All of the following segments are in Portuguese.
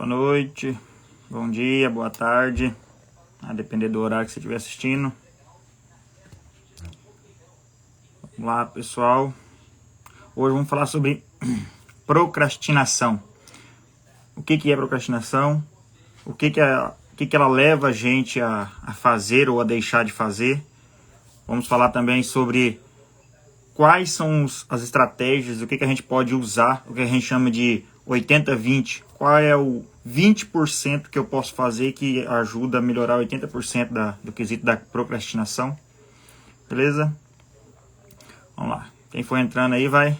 Boa noite, bom dia, boa tarde, a depender do horário que você estiver assistindo. Vamos lá, pessoal. Hoje vamos falar sobre procrastinação. O que é procrastinação? O que ela leva a gente a fazer ou a deixar de fazer? Vamos falar também sobre quais são as estratégias, o que a gente pode usar, o que a gente chama de 80-20. Qual é o 20% que eu posso fazer que ajuda a melhorar 80% do quesito da procrastinação? Beleza? Vamos lá. Quem for entrando aí vai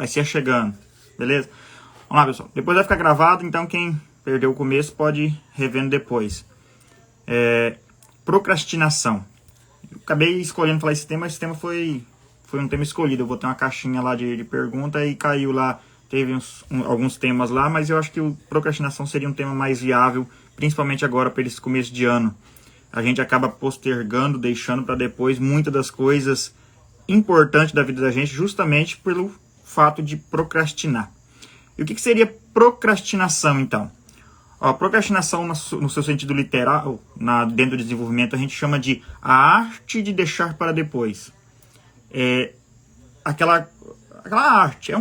ser chegando. Beleza? Vamos lá, pessoal. Depois vai ficar gravado, então quem perdeu o começo pode ir revendo depois. Procrastinação. Eu acabei escolhendo falar esse tema, mas esse tema foi um tema escolhido. Eu botei uma caixinha lá de pergunta e caiu lá. Teve alguns temas lá, mas eu acho que procrastinação seria um tema mais viável, principalmente agora para esse começo de ano. A gente acaba postergando, deixando para depois muitas das coisas importantes da vida da gente, justamente pelo fato de procrastinar. E o que seria procrastinação, então? A procrastinação, no seu sentido literal, dentro do desenvolvimento, a gente chama de a arte de deixar para depois. Aquela arte, é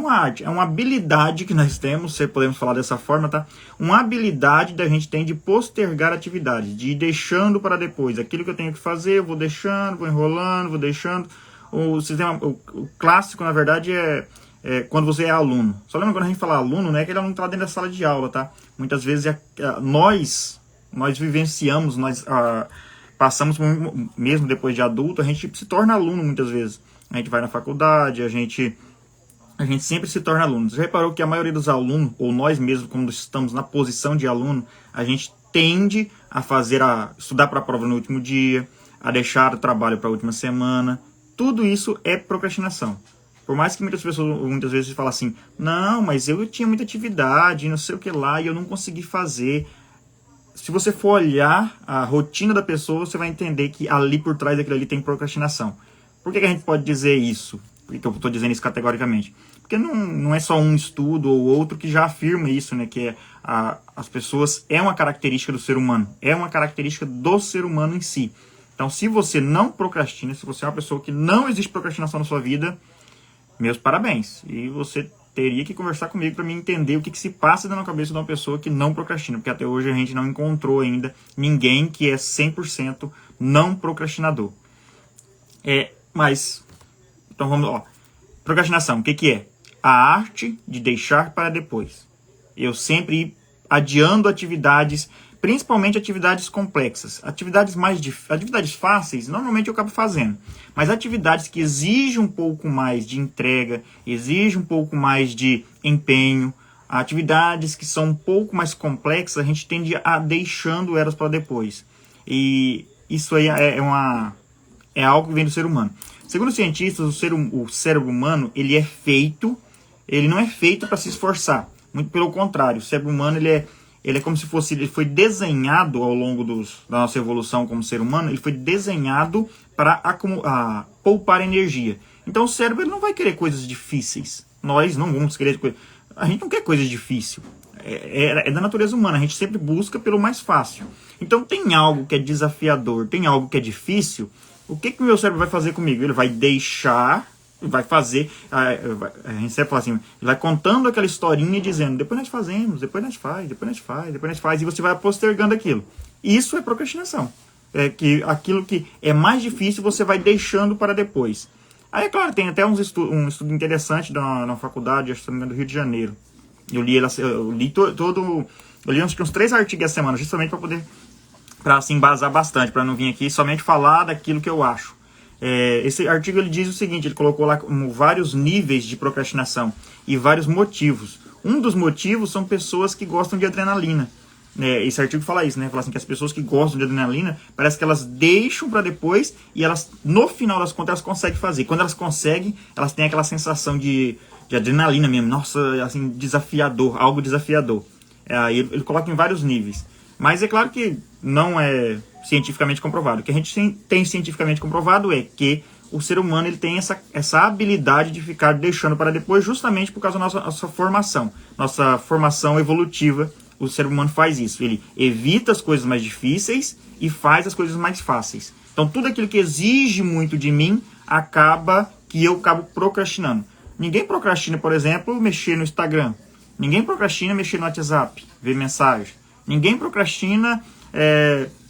uma habilidade que nós temos, se podemos falar dessa forma, tá? Uma habilidade da gente tem de postergar atividades, de ir deixando para depois. Aquilo que eu tenho que fazer, eu vou deixando, vou enrolando, vou deixando. O clássico, na verdade, é quando você é aluno. Só lembra quando a gente fala aluno, né? Que ele não está dentro da sala de aula, tá? Muitas vezes nós vivenciamos, passamos, mesmo depois de adulto, a gente se torna aluno muitas vezes. A gente vai na faculdade, a gente sempre se torna aluno. Você reparou que a maioria dos alunos, ou nós mesmos, quando estamos na posição de aluno, a gente tende a estudar para a prova no último dia, a deixar o trabalho para a última semana. Tudo isso é procrastinação. Por mais que muitas pessoas, muitas vezes, falam assim, não, mas eu tinha muita atividade, não sei o que lá, e eu não consegui fazer. Se você for olhar a rotina da pessoa, você vai entender que ali por trás daquilo ali tem procrastinação. Por que a gente pode dizer isso? Por que eu estou dizendo isso categoricamente? Porque não é só um estudo ou outro que já afirma isso, né? Que as pessoas é uma característica do ser humano. É uma característica do ser humano em si. Então, se você não procrastina, se você é uma pessoa que não existe procrastinação na sua vida, meus parabéns. E você teria que conversar comigo para me entender o que se passa na cabeça de uma pessoa que não procrastina. Porque até hoje a gente não encontrou ainda ninguém que é 100% não procrastinador. Mas, então vamos lá. Procrastinação, o que é? A arte de deixar para depois. Eu sempre ir adiando atividades, principalmente atividades complexas. Atividades fáceis, normalmente eu acabo fazendo. Mas atividades que exigem um pouco mais de entrega, exigem um pouco mais de empenho, atividades que são um pouco mais complexas, a gente tende a deixando elas para depois. E isso aí é algo que vem do ser humano. Segundo os cientistas, o cérebro humano ele não é feito para se esforçar. Muito pelo contrário, o cérebro humano ele é como se fosse, ele foi desenhado ao longo da nossa evolução como ser humano, ele foi desenhado para poupar energia. Então o cérebro ele não vai querer coisas difíceis. Nós não vamos querer coisas. A gente não quer coisa difícil. É da natureza humana, a gente sempre busca pelo mais fácil. Então tem algo que é desafiador, tem algo que é difícil. O que o meu cérebro vai fazer comigo? Ele vai deixar, vai fazer, a gente sempre fala assim, ele vai contando aquela historinha e dizendo, depois nós fazemos, depois nós faz, e você vai postergando aquilo. Isso é procrastinação. Que aquilo que é mais difícil você vai deixando para depois. Aí, é claro, tem até um estudo interessante na faculdade, acho que do Rio de Janeiro. Eu li uns 3 artigos essa semana, justamente para poder se embasar bastante, para não vir aqui somente falar daquilo que eu acho. Esse artigo ele diz o seguinte, ele colocou lá vários níveis de procrastinação e vários motivos. Um dos motivos são pessoas que gostam de adrenalina. Esse artigo fala isso, né? Fala assim que as pessoas que gostam de adrenalina, parece que elas deixam para depois e elas, no final das contas, elas conseguem fazer. Quando elas conseguem, elas têm aquela sensação de adrenalina mesmo. Nossa, assim, desafiador, algo desafiador. Ele coloca em vários níveis. Mas é claro que não é cientificamente comprovado. O que a gente tem cientificamente comprovado é que o ser humano ele tem essa habilidade de ficar deixando para depois, justamente por causa da nossa formação evolutiva. O ser humano faz isso, ele evita as coisas mais difíceis e faz as coisas mais fáceis. Então tudo aquilo que exige muito de mim, eu acabo procrastinando. Ninguém procrastina, por exemplo, mexer no Instagram. Ninguém procrastina mexer no WhatsApp, ver mensagem. Ninguém procrastina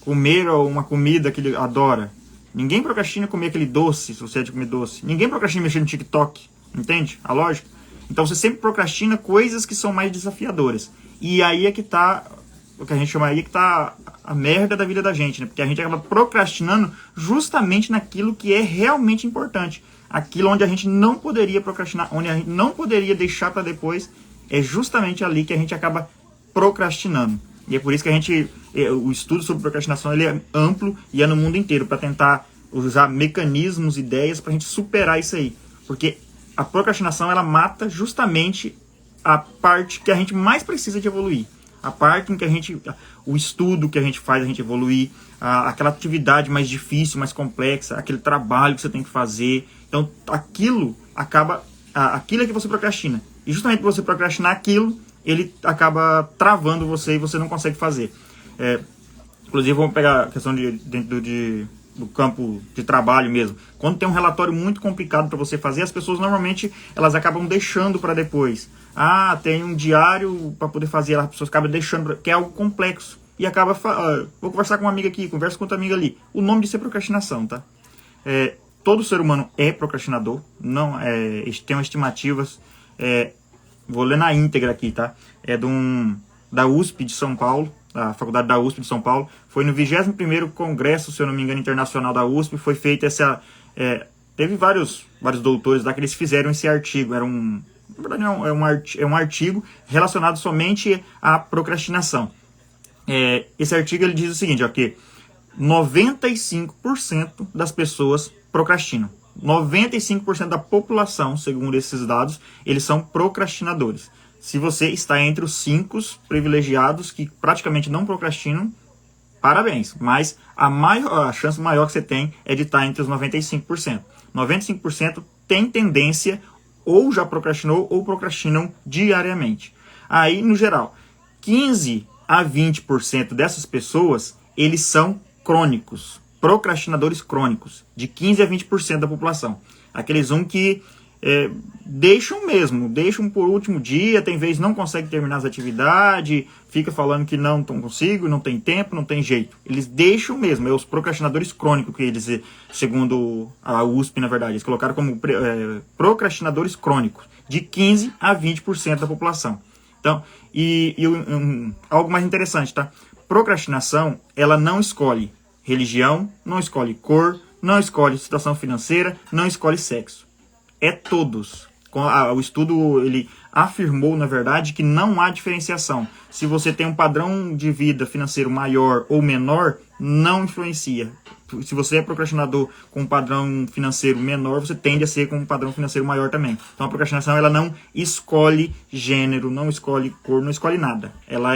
comer uma comida que ele adora. Ninguém procrastina comer aquele doce, se você é de comer doce. Ninguém procrastina mexer no TikTok, entende a lógica? Então você sempre procrastina coisas que são mais desafiadoras. E aí é que tá, o que a gente chama aí, que tá a merda da vida da gente, né? Porque a gente acaba procrastinando justamente naquilo que é realmente importante. Aquilo onde a gente não poderia procrastinar, onde a gente não poderia deixar para depois, é justamente ali que a gente acaba procrastinando. E é por isso que o estudo sobre procrastinação ele é amplo e é no mundo inteiro, para tentar usar mecanismos, ideias para a gente superar isso aí. Porque a procrastinação ela mata justamente a parte que a gente mais precisa de evoluir. A parte em que o estudo que a gente faz a gente evoluir, aquela atividade mais difícil, mais complexa, aquele trabalho que você tem que fazer. Então aquilo é que você procrastina. E justamente por você procrastinar aquilo, ele acaba travando você e você não consegue fazer. Inclusive, vamos pegar a questão dentro do campo de trabalho mesmo. Quando tem um relatório muito complicado para você fazer, as pessoas normalmente elas acabam deixando para depois. Tem um diário para poder fazer, as pessoas acabam deixando, que é algo complexo. E acaba, vou conversar com uma amiga aqui, converso com outra amiga ali. O nome disso é procrastinação, tá? Todo ser humano é procrastinador, não tem estimativas, vou ler na íntegra aqui, tá? Da USP de São Paulo, da faculdade da USP de São Paulo, foi no 21º Congresso, se eu não me engano, internacional da USP, foi feita teve vários doutores lá que eles fizeram esse artigo, na verdade é um artigo relacionado somente à procrastinação. Esse artigo ele diz o seguinte, que 95% das pessoas procrastinam. 95% da população, segundo esses dados, eles são procrastinadores. Se você está entre os 5 privilegiados que praticamente não procrastinam, parabéns. Mas a chance maior que você tem é de estar entre os 95%. 95% tem tendência, ou já procrastinou, ou procrastinam diariamente. Aí, no geral, 15 a 20% dessas pessoas, eles são crônicos. Procrastinadores crônicos, de 15 a 20% da população. Aqueles que deixam por último dia, tem vezes não consegue terminar as atividades, fica falando que não consigo, não tem tempo, não tem jeito. Eles deixam mesmo, os procrastinadores crônicos, que eles, segundo a USP, na verdade, eles colocaram como procrastinadores crônicos, de 15 a 20% da população. Então, algo mais interessante, tá? Procrastinação, ela não escolhe religião, não escolhe cor, não escolhe situação financeira, não escolhe sexo. É todos. O estudo ele afirmou, na verdade, que não há diferenciação. Se você tem um padrão de vida financeiro maior ou menor, não influencia. Se você é procrastinador com um padrão financeiro menor, você tende a ser com um padrão financeiro maior também. Então a procrastinação ela não escolhe gênero, não escolhe cor, não escolhe nada. Ela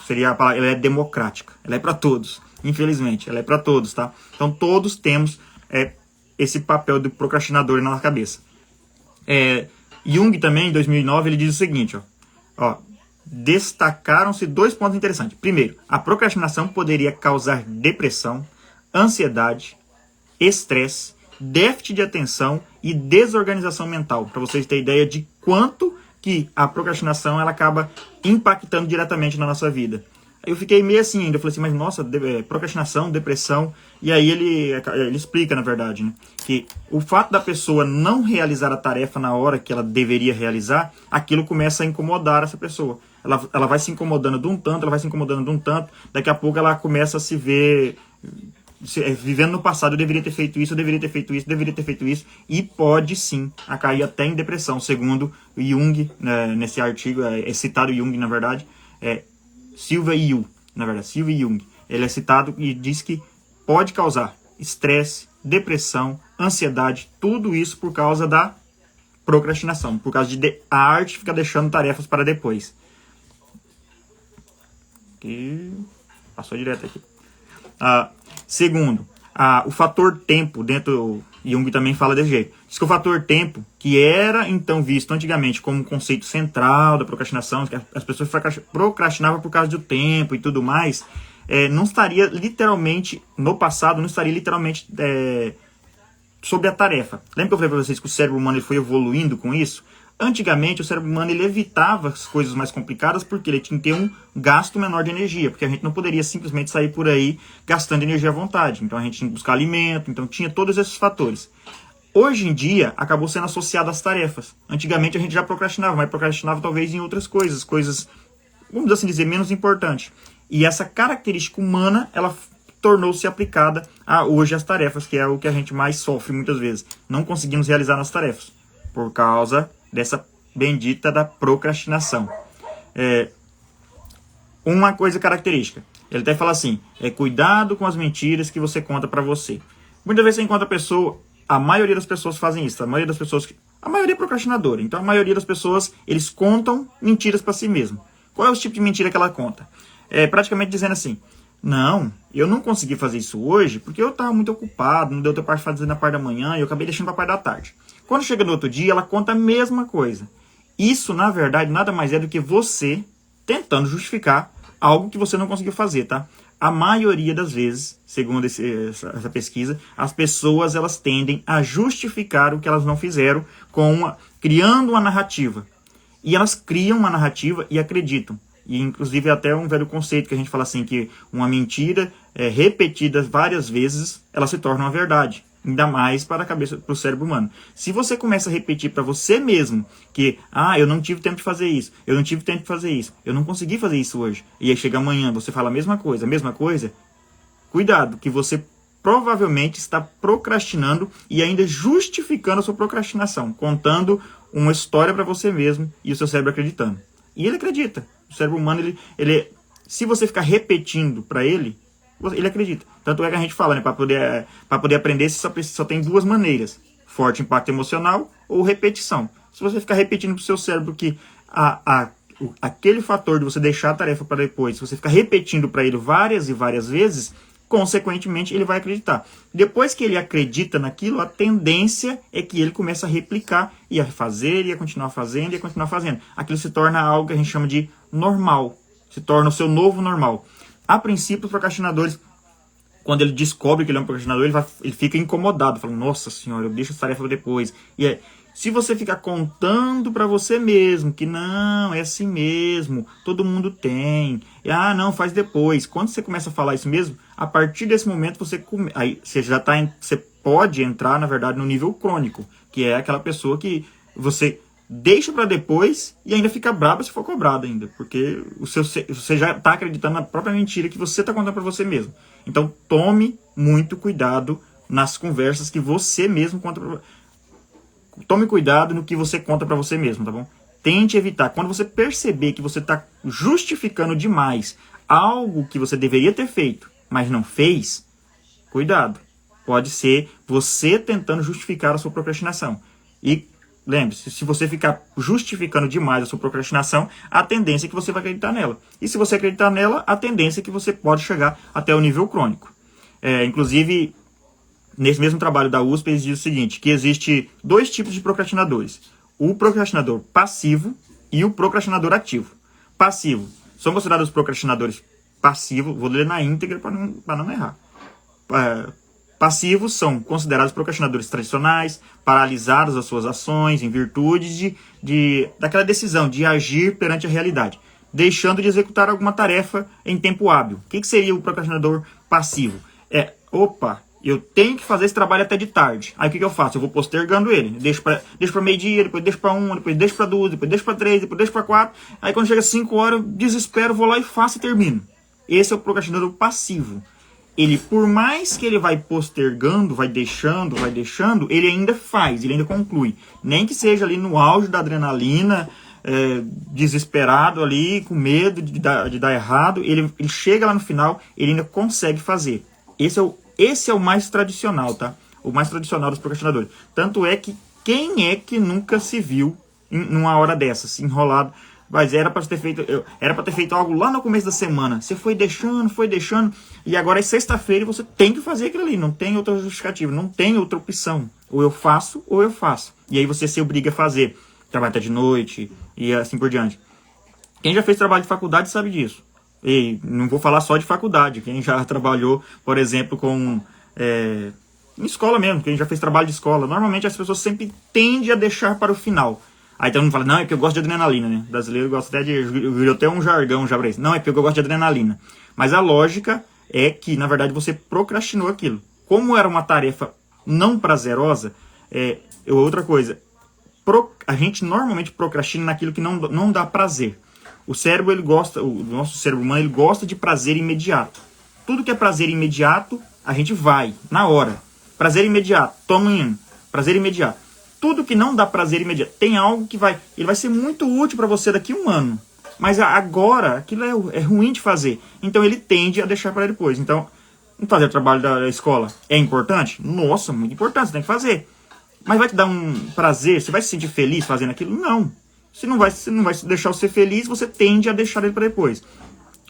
seria a palavra, ela é democrática. Ela é para todos. Infelizmente, ela é para todos, tá? Então todos temos esse papel de procrastinador na nossa cabeça. Jung também, em 2009, ele diz o seguinte, destacaram-se 2 pontos interessantes. Primeiro, a procrastinação poderia causar depressão, ansiedade, estresse, déficit de atenção e desorganização mental, para vocês terem ideia de quanto que a procrastinação ela acaba impactando diretamente na nossa vida. Eu fiquei meio assim ainda, eu falei assim, mas nossa, procrastinação, depressão, e aí ele explica, na verdade, né, que o fato da pessoa não realizar a tarefa na hora que ela deveria realizar, aquilo começa a incomodar essa pessoa. Ela vai se incomodando de um tanto, daqui a pouco ela começa a se ver vivendo no passado, eu deveria ter feito isso, e pode sim a cair até em depressão, segundo Jung, né, nesse artigo, é citado Jung, na verdade, Sylvia Jung, ele é citado e diz que pode causar estresse, depressão, ansiedade, tudo isso por causa da procrastinação, por causa de a arte ficar deixando tarefas para depois. Passou direto aqui. Segundo, o fator tempo dentro, Jung também fala desse jeito, diz que o fator tempo, que era então visto antigamente como um conceito central da procrastinação, que as pessoas procrastinavam por causa do tempo e tudo mais, não estaria literalmente, no passado, não estaria literalmente sobre a tarefa. Lembra que eu falei para vocês que o cérebro humano ele foi evoluindo com isso? Antigamente, o cérebro humano ele evitava as coisas mais complicadas porque ele tinha que ter um gasto menor de energia, porque a gente não poderia simplesmente sair por aí gastando energia à vontade. Então, a gente tinha que buscar alimento, então tinha todos esses fatores. Hoje em dia, acabou sendo associado às tarefas. Antigamente, a gente já procrastinava, mas procrastinava talvez em outras coisas, vamos assim dizer, menos importantes. E essa característica humana, ela tornou-se aplicada a hoje às tarefas, que é o que a gente mais sofre muitas vezes. Não conseguimos realizar nas tarefas, por causa dessa bendita da procrastinação. Uma coisa característica, ele até fala assim, cuidado com as mentiras que você conta para você. Muitas vezes você encontra a maioria das pessoas fazem isso, a maioria é procrastinadora, então a maioria das pessoas, eles contam mentiras para si mesmo. Qual é o tipo de mentira que ela conta? Praticamente dizendo assim, não, eu não consegui fazer isso hoje porque eu estava muito ocupado, não deu tempo para fazer na parte da manhã e eu acabei deixando para a parte da tarde. Quando chega no outro dia, ela conta a mesma coisa. Isso, na verdade, nada mais é do que você tentando justificar algo que você não conseguiu fazer, tá? A maioria das vezes, segundo essa pesquisa, as pessoas elas tendem a justificar o que elas não fizeram criando uma narrativa. E elas criam uma narrativa e acreditam. E, inclusive, até um velho conceito que a gente fala assim, que uma mentira repetida várias vezes, ela se torna uma verdade. Ainda mais para o cérebro humano. Se você começa a repetir para você mesmo que, eu não tive tempo de fazer isso, eu não tive tempo de fazer isso, eu não consegui fazer isso hoje, e aí chega amanhã, você fala a mesma coisa, cuidado, que você provavelmente está procrastinando e ainda justificando a sua procrastinação, contando uma história para você mesmo e o seu cérebro acreditando. E ele acredita. O cérebro humano, se você ficar repetindo para ele acredita. Tanto é que a gente fala, né, para poder aprender, você só tem duas maneiras: forte impacto emocional ou repetição. Se você ficar repetindo para o seu cérebro que aquele fator de você deixar a tarefa para depois, se você ficar repetindo para ele várias e várias vezes, consequentemente ele vai acreditar. Depois que ele acredita naquilo, a tendência é que ele comece a replicar e a fazer, e a continuar fazendo, e a continuar fazendo. Aquilo se torna algo que a gente chama de normal. Se torna o seu novo normal. A princípio, os procrastinadores, quando ele descobre que ele é um procrastinador, ele fica incomodado, falando, nossa senhora, eu deixo essa tarefa depois. E se você ficar contando para você mesmo que não, é assim mesmo, todo mundo tem, não, faz depois. Quando você começa a falar isso mesmo, a partir desse momento você pode entrar, na verdade, no nível crônico, que é aquela pessoa que você deixa para depois e ainda fica brava se for cobrado ainda, porque você já está acreditando na própria mentira que você está contando para você mesmo. Então tome muito cuidado nas conversas que você mesmo conta Tome cuidado no que você conta para você mesmo, tá bom? Tente evitar. Quando você perceber que você está justificando demais algo que você deveria ter feito, mas não fez, cuidado. Pode ser você tentando justificar a sua procrastinação. E lembre-se, se você ficar justificando demais a sua procrastinação, a tendência é que você vai acreditar nela. E se você acreditar nela, a tendência é que você pode chegar até o nível crônico. Inclusive, nesse mesmo trabalho da USP, eles dizem o seguinte, que existe dois tipos de procrastinadores. O procrastinador passivo e o procrastinador ativo. Passivo. São considerados os procrastinadores passivos, vou ler na íntegra para não errar. Passivos são considerados procrastinadores tradicionais, paralisados as suas ações em virtude daquela decisão de agir perante a realidade, deixando de executar alguma tarefa em tempo hábil. O que seria o procrastinador passivo? Eu tenho que fazer esse trabalho até de tarde. Aí o que eu faço? Eu vou postergando ele. Deixo para meio-dia, depois deixo para 1, depois deixo para 2, depois deixo para 3, depois deixo para 4. Aí quando chega 5 horas, eu desespero, vou lá e faço e termino. Esse é o procrastinador passivo. Ele, por mais que ele vai postergando, vai deixando, ele ainda faz, ele ainda conclui. Nem que seja ali no auge da adrenalina, desesperado ali, com medo de dar errado, ele chega lá no final, ele ainda consegue fazer. Esse é o mais tradicional, tá? O mais tradicional dos procrastinadores. Tanto é que quem é que nunca se viu numa hora dessas, enrolado Mas era para ter feito, era para ter feito algo lá no começo da semana. Você foi deixando, e agora é sexta-feira e você tem que fazer aquilo ali. Não tem outra justificativa, não tem outra opção. Ou eu faço, ou eu faço. E aí você se obriga a fazer. Trabalho até de noite e assim por diante. Quem já fez trabalho de faculdade sabe disso. E não vou falar só de faculdade. Quem já trabalhou, por exemplo, com... em escola mesmo, quem já fez trabalho de escola. Normalmente as pessoas sempre tendem a deixar para o final. Aí todo mundo fala, não, é porque eu gosto de adrenalina, né? O brasileiro gosta até de... Virou até um jargão já pra isso. Não, é porque eu gosto de adrenalina. Mas a lógica é que, na verdade, você procrastinou aquilo. Como era uma tarefa não prazerosa, outra coisa, a gente normalmente procrastina naquilo que não dá prazer. O cérebro, ele gosta, o nosso cérebro humano, ele gosta de prazer imediato. Tudo que é prazer imediato, a gente vai, na hora. Prazer imediato, toma um. Prazer imediato. Tudo que não dá prazer imediato, tem algo que ele vai ser muito útil para você daqui a um ano. Mas agora, aquilo é ruim de fazer. Então ele tende a deixar para depois. Então, fazer o trabalho da escola é importante? Nossa, muito importante, você tem que fazer. Mas vai te dar um prazer? Você vai se sentir feliz fazendo aquilo? Não. Se não vai deixar você feliz, você tende a deixar ele para depois.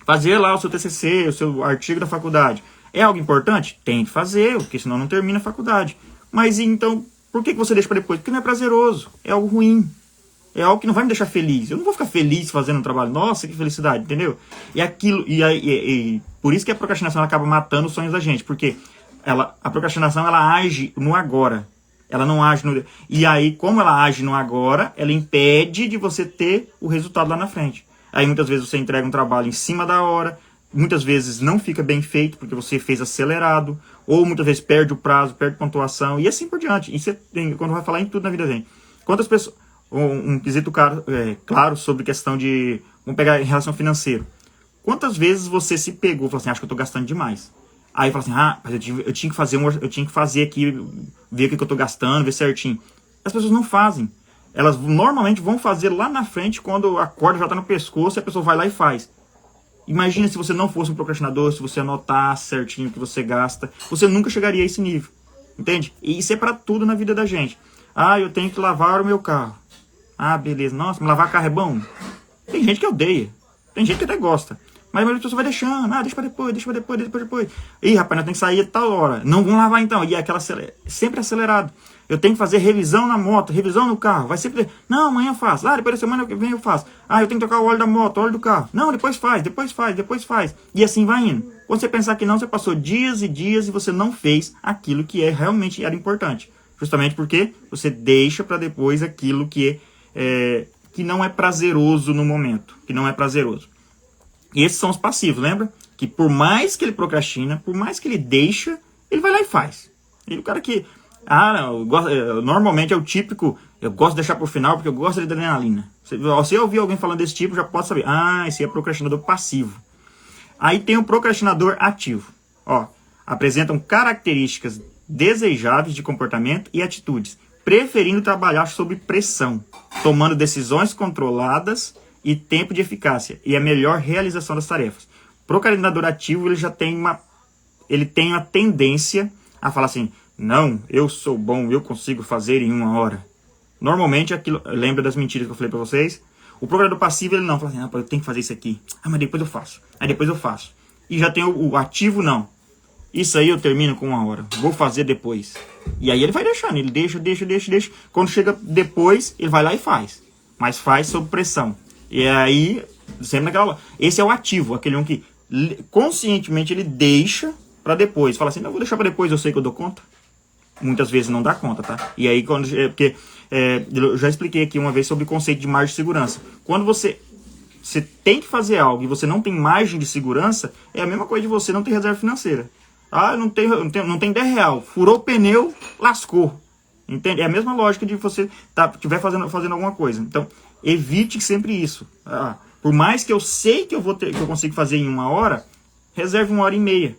Fazer lá o seu TCC, o seu artigo da faculdade. É algo importante? Tem que fazer, porque senão não termina a faculdade. Mas então, por que você deixa para depois? Porque não é prazeroso, é algo ruim. É algo que não vai me deixar feliz. Eu não vou ficar feliz fazendo um trabalho. Nossa, que felicidade, entendeu? E por isso que a procrastinação acaba matando os sonhos da gente. Porque a procrastinação, ela age no agora. Ela não age no... E aí, como ela age no agora, ela impede de você ter o resultado lá na frente. Aí muitas vezes você entrega um trabalho em cima da hora, muitas vezes não fica bem feito porque você fez acelerado, ou muitas vezes perde o prazo, perde pontuação, e assim por diante. Isso quando vai falar em tudo na vida da gente. Quantas pessoas... Um quesito claro sobre questão de... Vamos pegar em relação financeiro. Quantas vezes você se pegou e falou assim, acho que eu estou gastando demais. Aí fala assim, mas eu tinha que fazer aqui, ver o que eu estou gastando, ver certinho. As pessoas não fazem. Elas normalmente vão fazer lá na frente, quando a corda já está no pescoço, e a pessoa vai lá e faz. Imagina se você não fosse um procrastinador, se você anotasse certinho o que você gasta, você nunca chegaria a esse nível. Entende? E isso é para tudo na vida da gente. Eu tenho que lavar o meu carro. Beleza. Nossa, mas lavar carro é bom? Tem gente que odeia. Tem gente que até gosta. Mas a pessoa vai deixando. Deixa pra depois. Ih, rapaz, nós temos que sair a tal hora. Não vamos lavar então. E é aquela sempre acelerado. Eu tenho que fazer revisão na moto, revisão no carro. Vai sempre... Não, amanhã eu faço. Depois da semana que vem eu faço. Eu tenho que trocar o óleo da moto, o óleo do carro. Não, depois faz. E assim vai indo. Quando você pensar que não, você passou dias e dias e você não fez aquilo que realmente era importante. Justamente porque você deixa para depois aquilo que não é prazeroso no momento. Que não é prazeroso. Esses são os passivos, lembra? Que por mais que ele procrastina, por mais que ele deixa, ele vai lá e faz. E o cara que... normalmente é o típico, eu gosto de deixar pro final porque eu gosto de adrenalina. Se ouvir alguém falando desse tipo, já pode saber. Esse é procrastinador passivo. Aí tem o procrastinador ativo. Apresentam características desejáveis de comportamento e atitudes, preferindo trabalhar sob pressão, tomando decisões controladas e tempo de eficácia, e a melhor realização das tarefas. O procrastinador ativo, ele tem a tendência a falar assim, não, eu sou bom, eu consigo fazer em 1 hora. Normalmente, lembra das mentiras que eu falei pra vocês? O procrastinador passivo, ele não, fala assim, eu tenho que fazer isso aqui. Mas depois eu faço. Aí depois eu faço. E já tem o ativo, não. Isso aí eu termino com 1 hora. Vou fazer depois. E aí ele vai deixando, ele deixa. Quando chega depois, ele vai lá e faz. Mas faz sob pressão. E aí, sempre naquela... Esse é o ativo, aquele um que conscientemente ele deixa pra depois. Fala assim, não, vou deixar pra depois, eu sei que eu dou conta. Muitas vezes não dá conta, tá? E aí, eu já expliquei aqui uma vez sobre o conceito de margem de segurança. Quando você tem que fazer algo e você não tem margem de segurança, é a mesma coisa de você não ter reserva financeira. Não tem 10 real. Furou o pneu, lascou. Entende? É a mesma lógica de você estiver fazendo alguma coisa. Então, evite sempre isso. Por mais que eu sei que eu consigo fazer em 1 hora, reserve 1h30.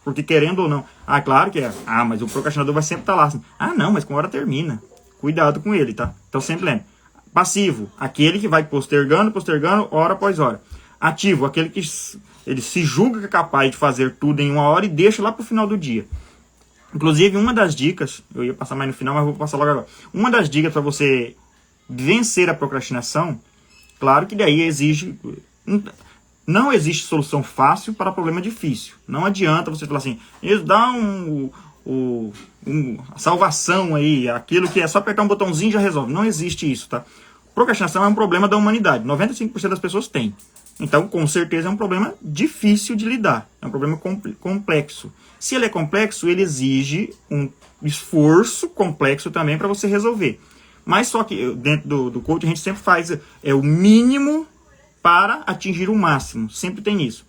Porque querendo ou não... claro que é. Mas o procrastinador vai sempre estar lá. Assim, não, mas com a hora termina. Cuidado com ele, tá? Então sempre lembre. Passivo, aquele que vai postergando, hora após hora. Ativo, aquele que ele se julga que é capaz de fazer tudo em 1 hora e deixa lá pro final do dia. Inclusive, uma das dicas... Eu ia passar mais no final, mas vou passar logo agora. Uma das dicas para você vencer a procrastinação Claro que daí exige... Não existe solução fácil para problema difícil. Não adianta você falar assim, dá a salvação aí, aquilo que é só apertar um botãozinho e já resolve. Não existe isso, tá? Procrastinação é um problema da humanidade. 95% das pessoas têm. Então, com certeza, é um problema difícil de lidar. É um problema complexo. Se ele é complexo, ele exige um esforço complexo também para você resolver. Mas só que dentro do coaching a gente sempre faz o mínimo para atingir o máximo. Sempre tem isso.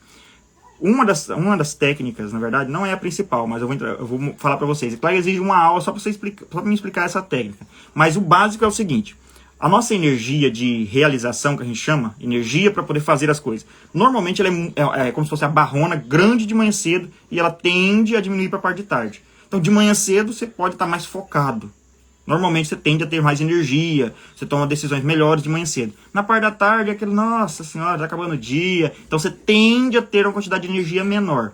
Uma das técnicas, na verdade, não é a principal, mas eu vou falar para vocês. É claro que exige uma aula só para me explicar essa técnica. Mas o básico é o seguinte. A nossa energia de realização, que a gente chama, energia para poder fazer as coisas, normalmente ela é como se fosse a barrona grande de manhã cedo e ela tende a diminuir para a parte de tarde. Então, de manhã cedo, você pode estar mais focado. Normalmente, você tende a ter mais energia, você toma decisões melhores de manhã cedo. Na parte da tarde, é aquele, nossa senhora, já acabando o dia. Então, você tende a ter uma quantidade de energia menor.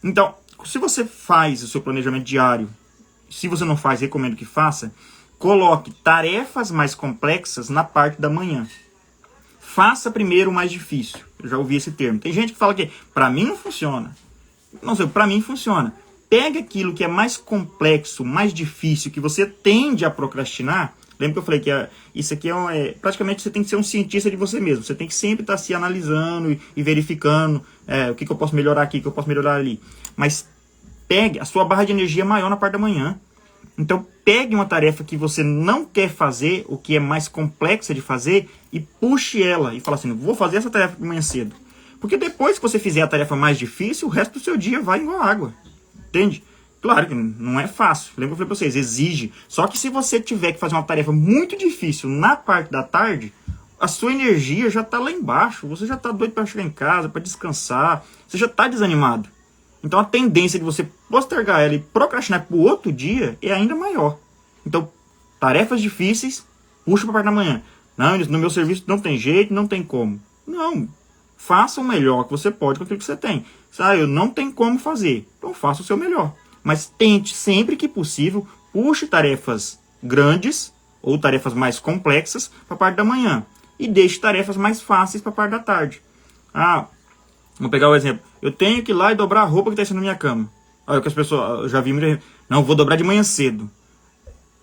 Então, se você faz o seu planejamento diário, se você não faz, recomendo que faça, coloque tarefas mais complexas na parte da manhã. Faça primeiro o mais difícil. Eu já ouvi esse termo. Tem gente que fala que para mim não funciona. Não sei, para mim funciona. Pega aquilo que é mais complexo, mais difícil, que você tende a procrastinar. Lembra que eu falei que isso aqui praticamente você tem que ser um cientista de você mesmo. Você tem que sempre estar se analisando e verificando o que eu posso melhorar aqui, o que eu posso melhorar ali. Mas pegue a sua barra de energia maior na parte da manhã. Então pegue uma tarefa que você não quer fazer, o que é mais complexa de fazer, e puxe ela. E fala assim, vou fazer essa tarefa de manhã cedo. Porque depois que você fizer a tarefa mais difícil, o resto do seu dia vai igual água. Entende? Claro que não é fácil. Lembra que eu falei pra vocês, exige. Só que se você tiver que fazer uma tarefa muito difícil na parte da tarde, a sua energia já tá lá embaixo. Você já tá doido para chegar em casa, para descansar. Você já tá desanimado. Então a tendência de você postergar ela e procrastinar pro outro dia é ainda maior. Então, tarefas difíceis, puxa pra parte da manhã. Não, no meu serviço não tem jeito, não tem como. Não. Faça o melhor que você pode com aquilo que você tem. Eu não tenho como fazer. Então faça o seu melhor. Mas tente, sempre que possível, puxe tarefas grandes ou tarefas mais complexas para a parte da manhã. E deixe tarefas mais fáceis para a parte da tarde. Vou pegar o exemplo. Eu tenho que ir lá e dobrar a roupa que está na minha cama. Olha que as pessoas, eu já vi muita gente, não, vou dobrar de manhã cedo.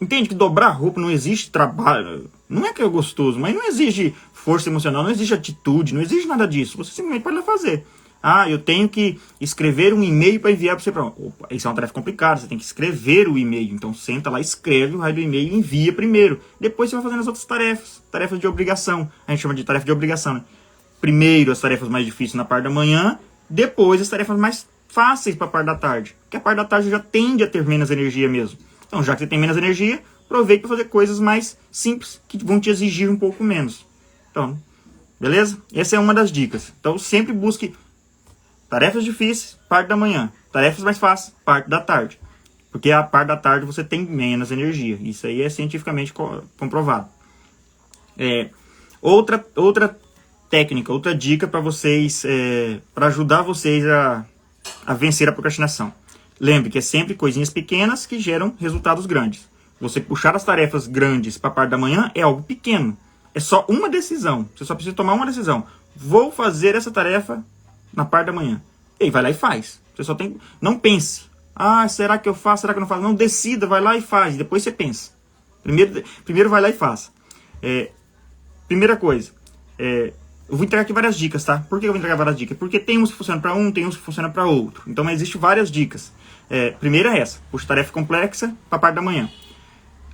Entende que dobrar roupa não existe trabalho. Não é que é gostoso, mas não exige força emocional, não exige atitude, não exige nada disso. Você simplesmente pode lá fazer. Eu tenho que escrever um e-mail para enviar para você. Opa, isso é uma tarefa complicada, você tem que escrever o e-mail. Então senta lá, escreve o raio do e-mail e envia primeiro. Depois você vai fazendo as outras tarefas. Tarefas de obrigação. A gente chama de tarefa de obrigação, né? Primeiro as tarefas mais difíceis na parte da manhã, depois as tarefas mais fáceis para a parte da tarde. Porque a parte da tarde já tende a ter menos energia mesmo. Então já que você tem menos energia, aproveite para fazer coisas mais simples, que vão te exigir um pouco menos. Então, beleza? Essa é uma das dicas. Então sempre busque tarefas difíceis, parte da manhã. Tarefas mais fáceis, parte da tarde. Porque a parte da tarde você tem menos energia. Isso aí é cientificamente comprovado. Outra técnica, outra dica para vocês, para ajudar vocês a vencer a procrastinação. Lembre que é sempre coisinhas pequenas que geram resultados grandes. Você puxar as tarefas grandes para a parte da manhã é algo pequeno. É só uma decisão. Você só precisa tomar uma decisão. Vou fazer essa tarefa na parte da manhã. E aí vai lá e faz. Você só tem... Não pense. Será que eu faço? Será que eu não faço? Não, decida, vai lá e faz. Depois você pensa. Primeiro vai lá e faça. Primeira coisa. Eu vou entregar aqui várias dicas, tá? Por que eu vou entregar várias dicas? Porque tem uns que funcionam para um, tem uns que funcionam para outro. Então existem várias dicas. Primeira é essa. Puxa tarefa complexa para a parte da manhã.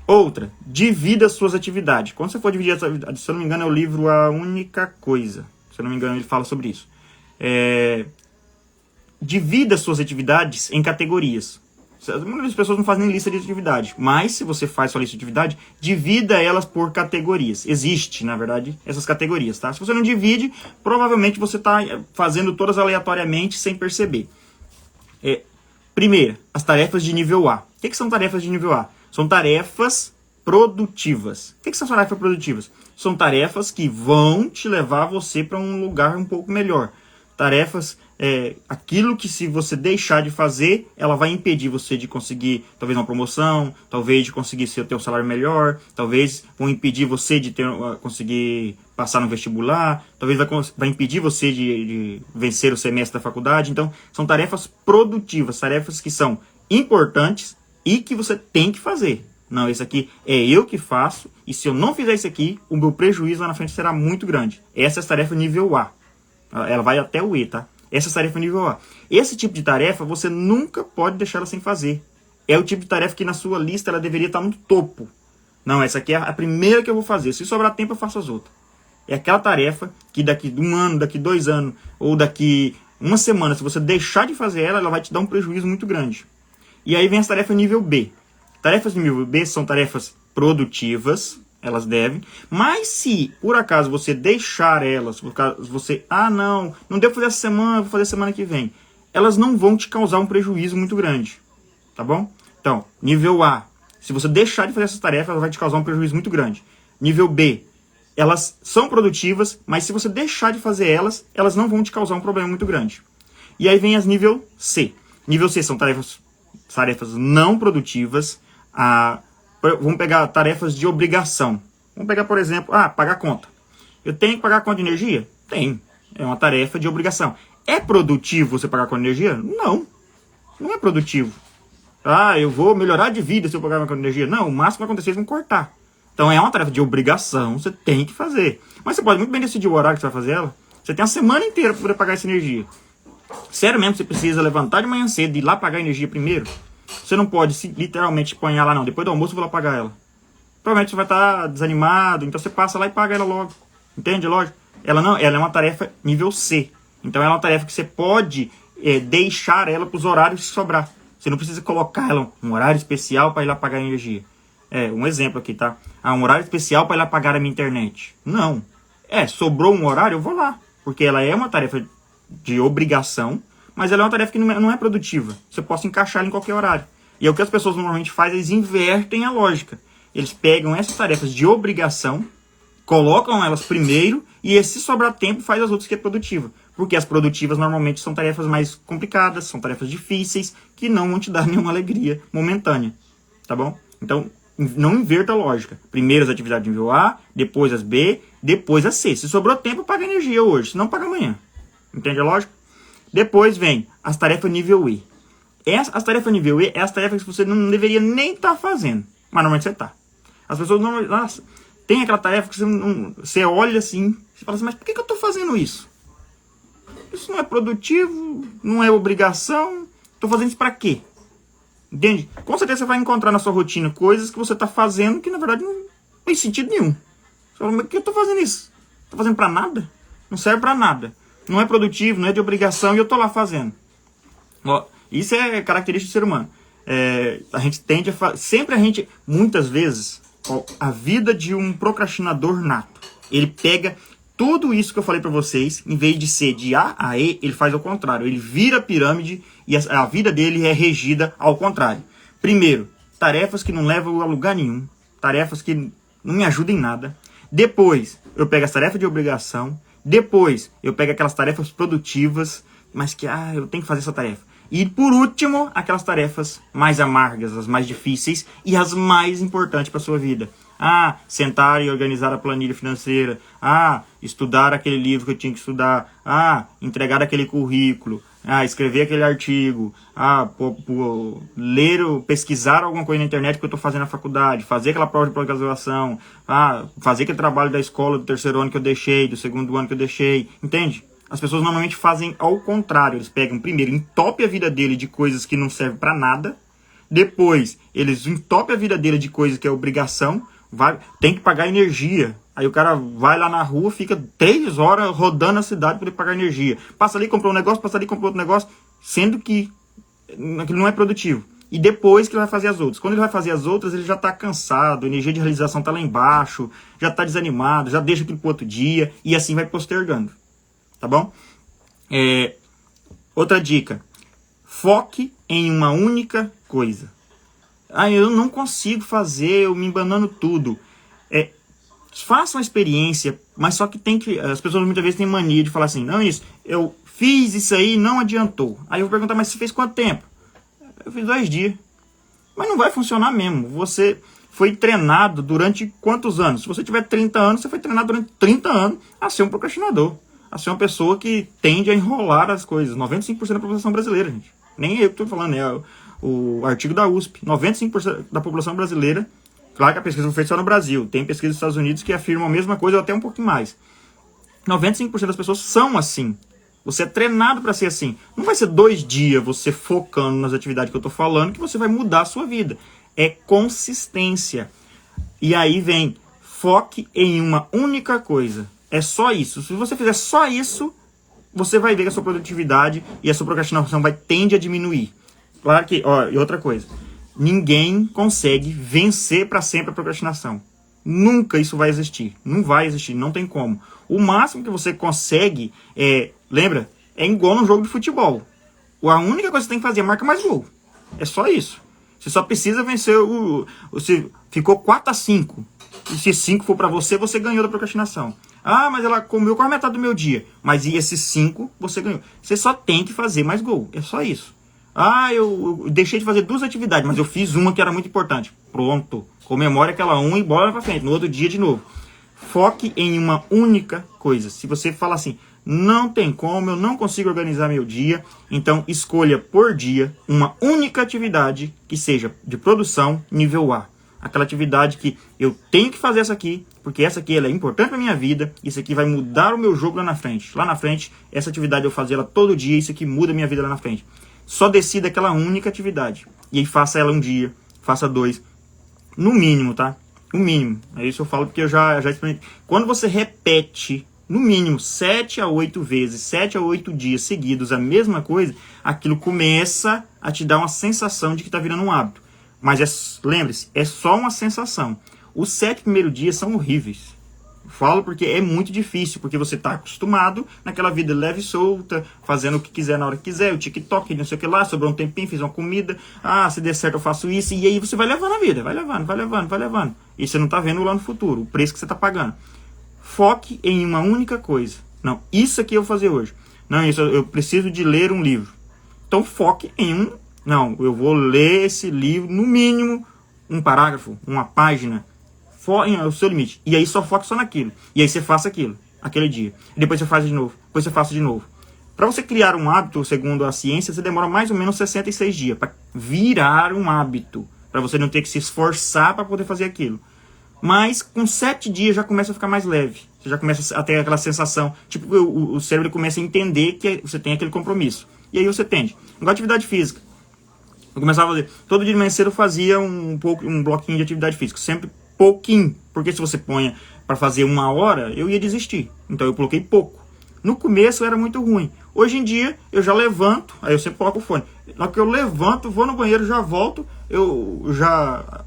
Outra, divida as suas atividades. Quando você for dividir as atividades, se eu não me engano, é o livro A Única Coisa. Se eu não me engano, ele fala sobre isso. Divida as suas atividades em categorias. Muitas pessoas não fazem nem lista de atividade, mas se você faz sua lista de atividade, divida elas por categorias. Existe, na verdade, essas categorias, tá? Se você não divide, provavelmente você está fazendo todas aleatoriamente sem perceber. Primeiro, as tarefas de nível A. O que são tarefas de nível A? São tarefas produtivas. O que são tarefas produtivas? São tarefas que vão te levar você para um lugar um pouco melhor. Tarefas, aquilo que se você deixar de fazer, ela vai impedir você de conseguir talvez uma promoção, talvez de conseguir ter um salário melhor, talvez vão impedir você de conseguir passar no vestibular, talvez vai impedir você de vencer o semestre da faculdade. Então, são tarefas produtivas, tarefas que são importantes e que você tem que fazer. Não, esse aqui é eu que faço, e se eu não fizer isso aqui, o meu prejuízo lá na frente será muito grande. Essa é a tarefa nível A. Ela vai até o E, tá? Essa tarefa é nível A. Esse tipo de tarefa, você nunca pode deixar ela sem fazer. É o tipo de tarefa que na sua lista ela deveria estar no topo. Não, essa aqui é a primeira que eu vou fazer. Se sobrar tempo, eu faço as outras. É aquela tarefa que daqui 1 ano, daqui 2 anos, ou daqui 1 semana, se você deixar de fazer ela, ela vai te dar um prejuízo muito grande. E aí vem as tarefas nível B. Tarefas nível B são tarefas produtivas, elas devem, mas se por acaso você deixar elas, por acaso você, não deu pra fazer essa semana, vou fazer semana que vem, elas não vão te causar um prejuízo muito grande, tá bom? Então, nível A, se você deixar de fazer essas tarefas, ela vai te causar um prejuízo muito grande. Nível B, elas são produtivas, mas se você deixar de fazer elas, elas não vão te causar um problema muito grande. E aí vem as nível C. Nível C são tarefas não produtivas. Vamos pegar tarefas de obrigação. Vamos pegar, por exemplo, pagar conta. Eu tenho que pagar a conta de energia? Tem. É uma tarefa de obrigação. É produtivo você pagar a conta de energia? Não. Não é produtivo. Eu vou melhorar de vida se eu pagar a conta de energia? Não, o máximo que vai acontecer é vão cortar. Então é uma tarefa de obrigação, você tem que fazer. Mas você pode muito bem decidir o horário que você vai fazer ela. Você tem a semana inteira para poder pagar essa energia. Sério mesmo, você precisa levantar de manhã cedo e ir lá pagar a energia primeiro? Você não pode literalmente apanhar lá, não. Depois do almoço eu vou lá pagar ela. Provavelmente você vai estar desanimado, então você passa lá e paga ela logo. Entende? Lógico. Ela é uma tarefa nível C. Então ela é uma tarefa que você pode deixar ela para os horários que sobrar. Você não precisa colocar ela um horário especial para ir lá pagar a energia. Um exemplo aqui, tá? Um horário especial para ir lá pagar a minha internet. Não. Sobrou um horário, eu vou lá. Porque ela é uma tarefa de obrigação, mas ela é uma tarefa que não é produtiva. Você pode encaixar ela em qualquer horário. E é o que as pessoas normalmente fazem, eles invertem a lógica. Eles pegam essas tarefas de obrigação, colocam elas primeiro, e se sobrar tempo, faz as outras que é produtiva. Porque as produtivas normalmente são tarefas mais complicadas, são tarefas difíceis, que não vão te dar nenhuma alegria momentânea. Tá bom? Então, não inverta a lógica. Primeiro as atividades de nível A, depois as B, depois as C. Se sobrou tempo, paga energia hoje, se não paga amanhã. Entende a lógica? Depois vem as tarefas nível E. As tarefas nível E é as tarefas que você não deveria nem estar fazendo. Mas normalmente você está. As pessoas não... Nossa, tem aquela tarefa que você olha assim, você fala assim, mas por que eu estou fazendo isso? Isso não é produtivo, não é obrigação. Estou fazendo isso para quê? Entende? Com certeza você vai encontrar na sua rotina coisas que você está fazendo que na verdade não tem sentido nenhum. Você fala, mas por que eu estou fazendo isso? Estou fazendo para nada? Não serve para nada. Não é produtivo, não é de obrigação e eu estou lá fazendo. Isso é característica do ser humano. A gente tende a muitas vezes, a vida de um procrastinador nato. Ele pega tudo isso que eu falei para vocês, em vez de ser de A a E, ele faz ao contrário. Ele vira a pirâmide e a vida dele é regida ao contrário. Primeiro, tarefas que não levam a lugar nenhum. Tarefas que não me ajudam em nada. Depois, eu pego as tarefas de obrigação. Depois, eu pego aquelas tarefas produtivas, mas que, eu tenho que fazer essa tarefa. E, por último, aquelas tarefas mais amargas, as mais difíceis e as mais importantes para a sua vida. Sentar e organizar a planilha financeira. Estudar aquele livro que eu tinha que estudar. Entregar aquele currículo. Escrever aquele artigo. Ler ou pesquisar alguma coisa na internet que eu estou fazendo na faculdade. Fazer aquela prova de pós-graduação. Fazer aquele trabalho da escola do 3º ano que eu deixei, do 2º ano que eu deixei. Entende? As pessoas normalmente fazem ao contrário. Eles pegam primeiro, entopem a vida dele de coisas que não servem para nada. Depois, eles entopem a vida dele de coisas que é obrigação. Tem que pagar energia. Aí o cara vai lá na rua, fica 3 horas rodando a cidade para poder pagar energia. Passa ali, comprou um negócio, passa ali, comprou outro negócio, sendo que aquilo não é produtivo. E depois que ele vai fazer as outras. Quando ele vai fazer as outras, ele já está cansado, a energia de realização está lá embaixo, já está desanimado, já deixa aquilo para outro dia, e assim vai postergando. Tá bom? Outra dica. Foque em uma única coisa. Eu não consigo fazer, eu me embanando tudo. Façam a experiência, mas só que tem que... As pessoas muitas vezes têm mania de falar assim, não, isso, eu fiz isso aí, não adiantou. Aí eu vou perguntar, mas você fez quanto tempo? Eu fiz 2 dias. Mas não vai funcionar mesmo. Você foi treinado durante quantos anos? Se você tiver 30 anos, você foi treinado durante 30 anos a ser um procrastinador. A ser uma pessoa que tende a enrolar as coisas. 95% da população brasileira, gente. Nem eu que estou falando, é o artigo da USP. 95% da população brasileira, claro que a pesquisa foi feita só no Brasil. Tem pesquisa dos Estados Unidos que afirmam a mesma coisa ou até um pouquinho mais. 95% das pessoas são assim. Você é treinado para ser assim. Não vai ser 2 dias você focando nas atividades que eu estou falando que você vai mudar a sua vida. É consistência. E aí vem, foque em uma única coisa. É só isso. Se você fizer só isso, você vai ver que a sua produtividade e a sua procrastinação tende a diminuir. Claro que, e outra coisa, ninguém consegue vencer para sempre a procrastinação. Nunca isso vai existir. Não vai existir, não tem como. O máximo que você consegue lembra? É igual no jogo de futebol. A única coisa que você tem que fazer é marcar mais gol. É só isso. Você só precisa vencer você ficou 4-5. E se 5 for para você, você ganhou da procrastinação. Ah, mas ela comeu quase metade do meu dia. Mas e esses 5 você ganhou. Você só tem que fazer mais gol. É só isso. Ah, eu deixei de fazer 2 atividades, mas eu fiz uma que era muito importante. Pronto. Comemore aquela uma e bola pra frente. No outro dia de novo. Foque em uma única coisa. Se você fala assim, não tem como, eu não consigo organizar meu dia, então escolha por dia uma única atividade que seja de produção nível A. Aquela atividade que eu tenho que fazer essa aqui, porque essa aqui ela é importante para minha vida, isso aqui vai mudar o meu jogo lá na frente. Lá na frente, essa atividade eu fazer ela todo dia, isso aqui muda a minha vida lá na frente. Só decida aquela única atividade. E aí faça ela um dia, faça 2. No mínimo, tá? No mínimo. É isso eu falo porque eu já experimentei. Quando você repete, no mínimo, 7 a 8 vezes, 7 a 8 dias seguidos a mesma coisa, aquilo começa a te dar uma sensação de que está virando um hábito. Mas lembre-se, é só uma sensação. Os 7 primeiros dias são horríveis. Falo porque é muito difícil, porque você está acostumado naquela vida leve e solta, fazendo o que quiser na hora que quiser, o TikTok, não sei o que lá, sobrou um tempinho, fiz uma comida, se der certo eu faço isso, e aí você vai levando a vida, vai levando. E você não está vendo lá no futuro, o preço que você está pagando. Foque em uma única coisa. Não, isso aqui eu vou fazer hoje. Não, isso eu preciso de ler um livro. Então foque em um. Não, eu vou ler esse livro, no mínimo, um parágrafo, uma página. É o seu limite. E aí só foque só naquilo. E aí você faça aquilo, aquele dia. E depois você faz de novo. Depois você faça de novo. Para você criar um hábito, segundo a ciência, você demora mais ou menos 66 dias para virar um hábito. Para você não ter que se esforçar para poder fazer aquilo. Mas com 7 dias já começa a ficar mais leve. Você já começa a ter aquela sensação. Tipo, o cérebro começa a entender que você tem aquele compromisso. E aí você tende. Igual atividade física. Eu começava a fazer. Todo dia de manhã cedo eu fazia um bloquinho de atividade física. Sempre pouquinho, porque se você põe para fazer 1 hora, eu ia desistir. Então eu coloquei pouco. No começo era muito ruim. Hoje em dia eu já levanto, aí eu sempre coloco o fone. Na hora que eu levanto, vou no banheiro, já volto, eu já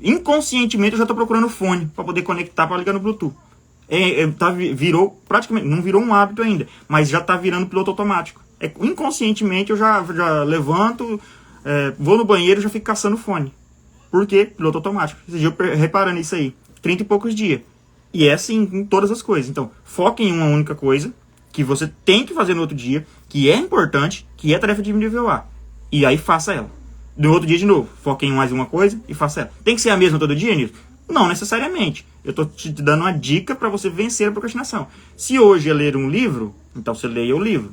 inconscientemente eu já estou procurando o fone para poder conectar para ligar no Bluetooth. Virou praticamente, não virou um hábito ainda, mas já está virando piloto automático. Inconscientemente eu já levanto, vou no banheiro e já fico caçando o fone. Por quê? Piloto automático. Esse dia eu reparando isso aí. 30 e poucos dias. E é assim em todas as coisas. Então, foque em uma única coisa que você tem que fazer no outro dia, que é importante, que é tarefa de nível A. E aí faça ela. No outro dia de novo. Foque em mais uma coisa e faça ela. Tem que ser a mesma todo dia, Nilson? Não necessariamente. Eu estou te dando uma dica para você vencer a procrastinação. Se hoje é ler um livro, então você leia o livro.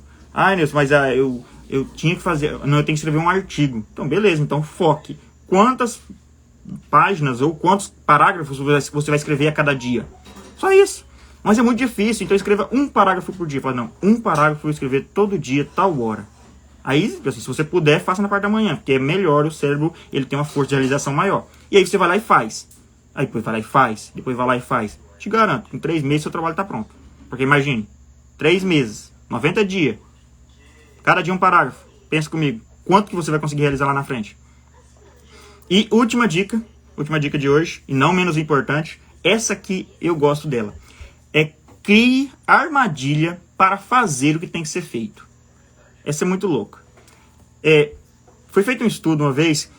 Nilson, mas eu tinha que fazer... Não, eu tenho que escrever um artigo. Então, beleza. Então, foque. Quantas páginas ou quantos parágrafos você vai escrever a cada dia? Só isso. Mas é muito difícil, então escreva um parágrafo por dia. Fala, não, um parágrafo eu vou escrever todo dia, tal hora. Aí, assim, se você puder, faça na parte da manhã, porque é melhor, o cérebro ele tem uma força de realização maior. E aí você vai lá e faz. Aí depois vai lá e faz, depois vai lá e faz. Te garanto, em 3 meses seu trabalho está pronto. Porque imagine, 3 meses, 90 dias, cada dia um parágrafo. Pensa comigo, quanto que você vai conseguir realizar lá na frente? E última dica de hoje, e não menos importante, essa aqui eu gosto dela. Crie armadilha para fazer o que tem que ser feito. Essa é muito louca. Foi feito um estudo uma vez,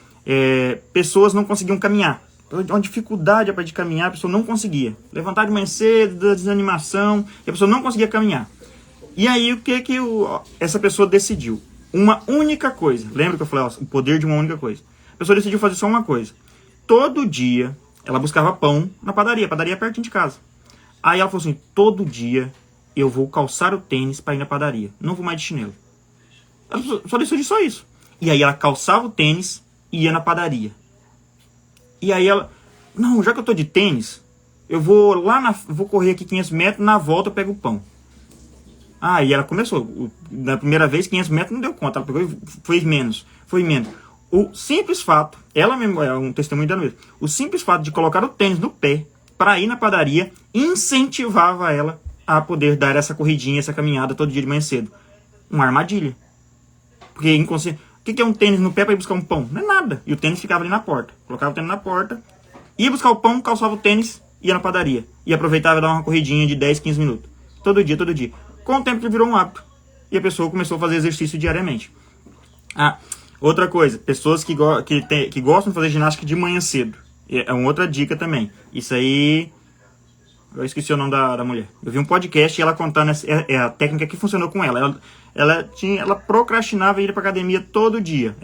pessoas não conseguiam caminhar. uma dificuldade para de caminhar, a pessoa não conseguia. Levantar de manhã cedo, da desanimação, e a pessoa não conseguia caminhar. E aí, o que essa pessoa decidiu? Uma única coisa. Lembra que eu falei, o poder de uma única coisa? A pessoa decidiu fazer só uma coisa. Todo dia, ela buscava pão na padaria. A padaria é pertinho de casa. Aí ela falou assim, todo dia eu vou calçar o tênis para ir na padaria. Não vou mais de chinelo. Ela só decidiu só isso. E aí ela calçava o tênis e ia na padaria. E aí ela, não, já que eu tô de tênis, eu vou vou correr aqui 500 metros, na volta eu pego o pão. Ah, e ela começou. Na primeira vez, 500 metros não deu conta. Ela pegou e foi menos. O simples fato, ela mesmo, é um testemunho dela mesmo. O simples fato de colocar o tênis no pé para ir na padaria incentivava ela a poder dar essa corridinha, essa caminhada todo dia de manhã cedo. Uma armadilha. Porque inconsciente. O que é um tênis no pé para ir buscar um pão? Não é nada. E o tênis ficava ali na porta. Colocava o tênis na porta, ia buscar o pão, calçava o tênis, ia na padaria. E aproveitava e dava uma corridinha de 10, 15 minutos. Todo dia, todo dia. Com o tempo que virou um hábito. E a pessoa começou a fazer exercício diariamente. Outra coisa, pessoas que gostam de fazer ginástica de manhã cedo. É uma outra dica também. Isso aí... Eu esqueci o nome da mulher. Eu vi um podcast e ela contando a técnica que funcionou com ela. Ela procrastinava ir para academia todo dia.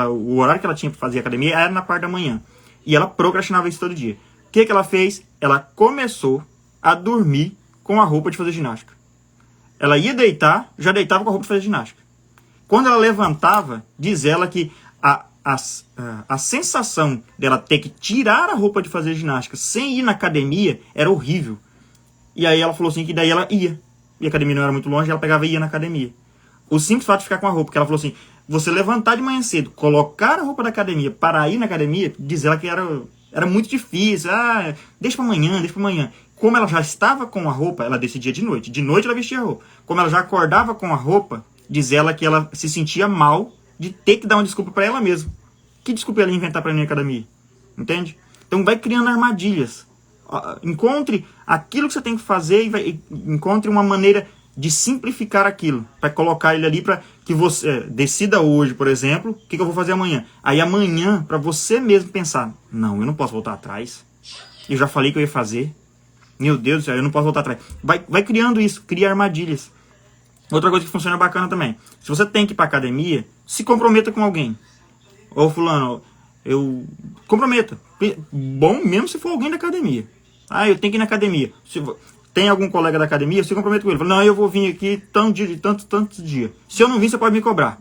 O horário que ela tinha para fazer academia era na parte da manhã. E ela procrastinava isso todo dia. O que ela fez? Ela começou a dormir com a roupa de fazer ginástica. Ela ia deitar, já deitava com a roupa de fazer ginástica. Quando ela levantava, diz ela que a sensação dela ter que tirar a roupa de fazer ginástica sem ir na academia era horrível. E aí ela falou assim que daí ela ia. E a academia não era muito longe, ela pegava e ia na academia. O simples fato de ficar com a roupa, que ela falou assim, você levantar de manhã cedo, colocar a roupa da academia para ir na academia, diz ela que era muito difícil. Deixa pra amanhã. Como ela já estava com a roupa, ela decidia de noite. De noite ela vestia a roupa. Como ela já acordava com a roupa, diz ela que ela se sentia mal de ter que dar uma desculpa para ela mesma. Que desculpa ela inventar para ir na academia? Entende? Então vai criando armadilhas. Encontre aquilo que você tem que fazer e encontre uma maneira de simplificar aquilo. Para colocar ele ali para que você decida hoje, por exemplo, o que eu vou fazer amanhã. Aí amanhã, para você mesmo pensar, não, eu não posso voltar atrás. Eu já falei que eu ia fazer. Meu Deus do céu, eu não posso voltar atrás. Vai criando isso, cria armadilhas. Outra coisa que funciona bacana também. Se você tem que ir para academia, se comprometa com alguém. Ô fulano, comprometa. Bom mesmo se for alguém da academia. Eu tenho que ir na academia. Se tem algum colega da academia, se comprometa com ele. Fala, não, eu vou vir aqui tantos dias. Se eu não vir, você pode me cobrar.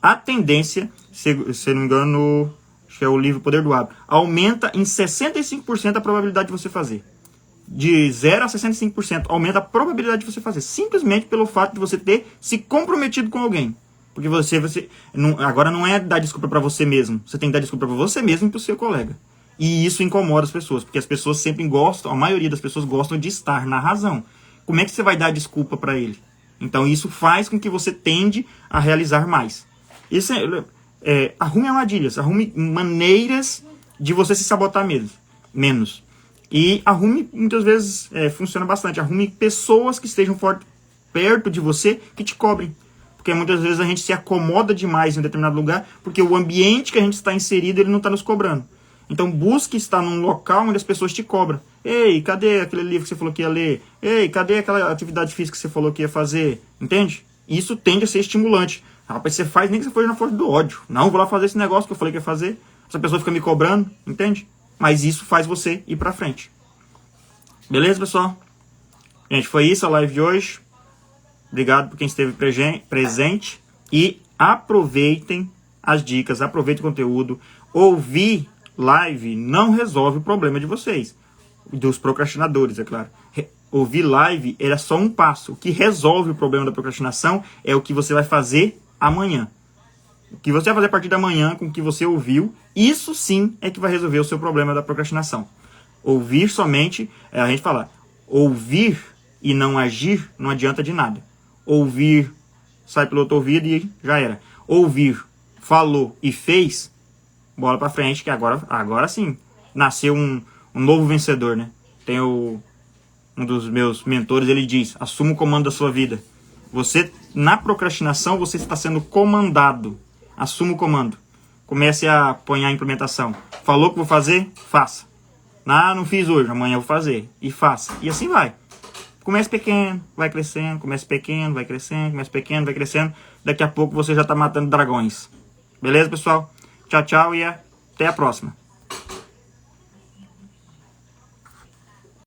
A tendência, se não me engano, acho que é o livro Poder do Hábito, aumenta em 65% a probabilidade de você fazer. De 0 a 65% aumenta a probabilidade de você fazer. Simplesmente pelo fato de você ter se comprometido com alguém. Porque agora não é dar desculpa para você mesmo. Você tem que dar desculpa para você mesmo e para o seu colega. E isso incomoda as pessoas. Porque as pessoas sempre gostam, a maioria das pessoas gostam de estar na razão. Como é que você vai dar desculpa para ele? Então isso faz com que você tende a realizar mais. Isso arrume armadilhas, arrume maneiras de você se sabotar menos. E arrume, muitas vezes, funciona bastante, arrume pessoas que estejam perto de você que te cobrem. Porque muitas vezes a gente se acomoda demais em um determinado lugar, porque o ambiente que a gente está inserido, ele não está nos cobrando. Então busque estar num local onde as pessoas te cobram. Ei, cadê aquele livro que você falou que ia ler? Ei, cadê aquela atividade física que você falou que ia fazer? Entende? Isso tende a ser estimulante. Rapaz, você faz nem que você for na força do ódio. Não, vou lá fazer esse negócio que eu falei que ia fazer. Essa pessoa fica me cobrando, entende? Mas isso faz você ir pra frente. Beleza, pessoal? Gente, foi isso a live de hoje. Obrigado por quem esteve presente. E aproveitem as dicas, aproveitem o conteúdo. Ouvir live não resolve o problema de vocês. Dos procrastinadores, é claro. Ouvir live era só um passo. O que resolve o problema da procrastinação é o que você vai fazer amanhã. O que você vai fazer a partir da manhã com o que você ouviu, isso sim é que vai resolver o seu problema da procrastinação. Ouvir somente, a gente fala, ouvir e não agir não adianta de nada. Ouvir, sai pelo outro ouvido e já era. Ouvir, falou e fez, bola pra frente, que agora sim, nasceu um novo vencedor, né? Tem um dos meus mentores, ele diz, assuma o comando da sua vida. Você, na procrastinação, você está sendo comandado. Assuma o comando. comece a pôr a implementação. Falou que vou fazer? Faça. Ah, não fiz hoje, amanhã eu vou fazer. E faça. E assim vai. Comece pequeno, vai crescendo, comece pequeno, vai crescendo, comece pequeno, vai crescendo. Daqui a pouco você já está matando dragões. Beleza, pessoal? Tchau, tchau e até a próxima.